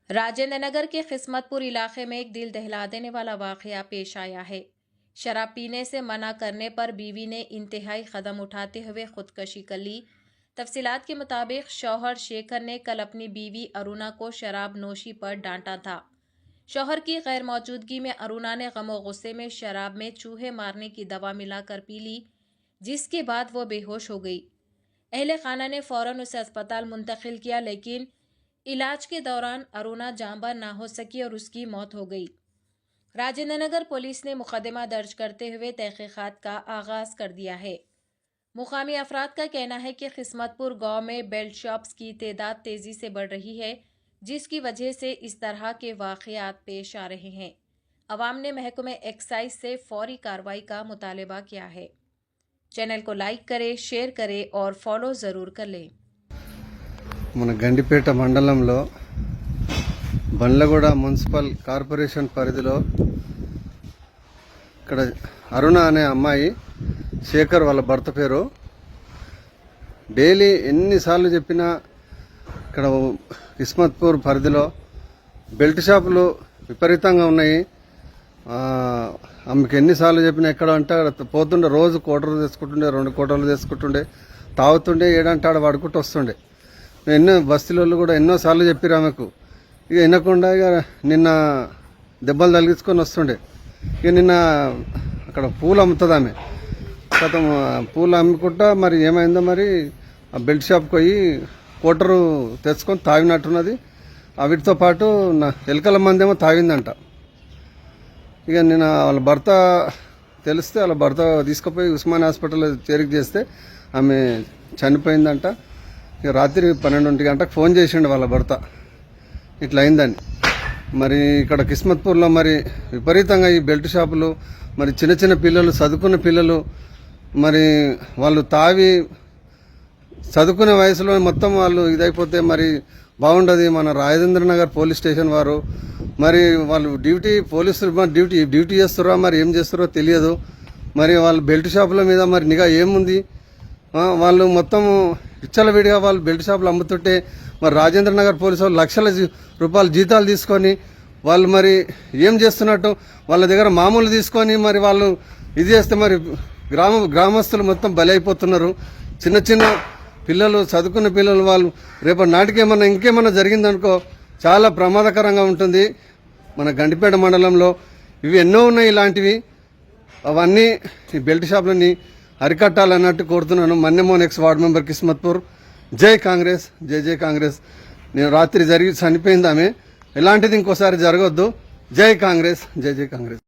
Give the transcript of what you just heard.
राजेंद्र नगर के किस्मतपुर इलाके में एक दिल दहला देने वाला वाकया पेश आया है। शराब पीने से मना करने पर बीवी ने इंतहाई कदम उठाते हुए खुदकशी कर ली। तफसीलात के मुताबिक शौहर शेखर ने कल अपनी बीवी अरुणा को शराब नोशी पर डांटा था। शौहर की गैर मौजूदगी में अरुणा ने गमो गुस्से में शराब में चूहे मारने की दवा मिलाकर पी ली, जिसके बाद वो बेहोश हो गई। अहले खाना ने फौरन उसे अस्पताल मुंतकिल किया, लेकिन इलाज के दौरान अरुणा जांबाज ना हो सकी और उसकी मौत हो गई। राजेंद्र नगर पुलिस ने मुकदमा दर्ज करते हुए तहकीकात का आगाज कर दिया है। मुकामी अफराद का कहना है कि किस्मतपुर गांव में बेल्ट शॉप्स की तादाद तेजी से बढ़ रही है, जिसकी वजह से इस तरह के वाकयात पेश आ रहे हैं। अवाम ने महकमे एक्साइज से फौरी कार्रवाई का मुतालबा किया है। चैनल को लाइक करें, शेयर करें और फॉलो ज़रूर कर लें। మన గండిపేట మండలంలో బండ్లగూడ మున్సిపల్ కార్పొరేషన్ పరిధిలో ఇక్కడ అరుణ అనే అమ్మాయి, శేఖర్ వాళ్ళ భర్త పేరు, డైలీ ఎన్నిసార్లు చెప్పినా ఇక్కడ కిస్మత్పూర్ పరిధిలో బెల్ట్ షాపులు విపరీతంగా ఉన్నాయి. ఆమెకు ఎన్నిసార్లు చెప్పినా ఎక్కడ అంటే పోతుండే, రోజు కోటర్లు తెచ్చుకుంటుండే, 2 కోటర్లు తెచ్చుకుంటుండే, తాగుతుండే, ఏడంటే ఆడ పడుకుంటూ వస్తుండే. ఎన్నో బస్తీలలో కూడా ఎన్నోసార్లు చెప్పిరు ఆమెకు. ఇక వినకుండా ఇక నిన్న దెబ్బలు తగిలించుకొని వస్తుండే. ఇక నిన్న అక్కడ పూలు అమ్ముతుంది ఆమె. గతం పూలు అమ్ముకుంటా మరి ఏమైందో మరి ఆ బెల్ట్ షాప్కి పోయి కోటరు తెచ్చుకొని తాగినట్టున్నది. వీటితో పాటు ఎలకల మందేమో తాగిందంట. ఇక నిన్న వాళ్ళ భర్త తెలిస్తే వాళ్ళ భర్త తీసుకుపోయి ఉస్మాన్ హాస్పిటల్లో చేరిక చేస్తే ఆమె చనిపోయిందంట. ఇక రాత్రి 12 గంటలకు ఫోన్ చేసిండు వాళ్ళ భర్త, ఇట్లా అయిందని. మరి ఇక్కడ కిస్మత్పూర్లో మరి విపరీతంగా ఈ బెల్ట్ షాపులు, మరి చిన్న చిన్న పిల్లలు, చదువుకున్న పిల్లలు, మరి వాళ్ళు తావి చదువుకునే వయసులో మొత్తం వాళ్ళు ఇదైపోతే మరి బాగుండదు. మన రాజేంద్ర నగర్ పోలీస్ స్టేషన్ వారు మరి వాళ్ళు పోలీసులు డ్యూటీ చేస్తారో మరి ఏం చేస్తారో తెలియదు. మరి వాళ్ళు బెల్ట్ షాపుల మీద మరి నిఘా ఏముంది? వాళ్ళు మొత్తం విచ్చలవిడిగా వాళ్ళు బెల్ట్ షాపులు అమ్ముతుంటే మరి రాజేంద్ర నగర్ పోలీసు వాళ్ళు లక్షల రూపాయలు జీతాలు తీసుకొని వాళ్ళు మరి ఏం చేస్తున్నట్టు వాళ్ళ దగ్గర మామూలు తీసుకొని మరి వాళ్ళు ఇది చేస్తే మరి గ్రామస్తులు మొత్తం బలైపోతున్నారు. చిన్న చిన్న పిల్లలు, చదువుకున్న పిల్లలు, వాళ్ళు రేపటి నాటికి ఇంకేమన్నా జరిగిందనుకో చాలా ప్రమాదకరంగా ఉంటుంది. మన గండిపేట మండలంలో ఇవి ఎన్నో ఉన్నాయి ఇలాంటివి. అవన్నీ ఈ బెల్ట్ షాపులని అరికట్టాలన్నట్టు కోరుతున్నాను. మన్యమో నెక్స్ట్ వార్డ్ మెంబర్ కిస్మత్పూర్. జై కాంగ్రెస్, జై జై కాంగ్రెస్. నేను రాత్రి చనిపోయింది ఆమె. ఇలాంటిది ఇంకోసారి జరగొద్దు. జై కాంగ్రెస్, జై జై కాంగ్రెస్.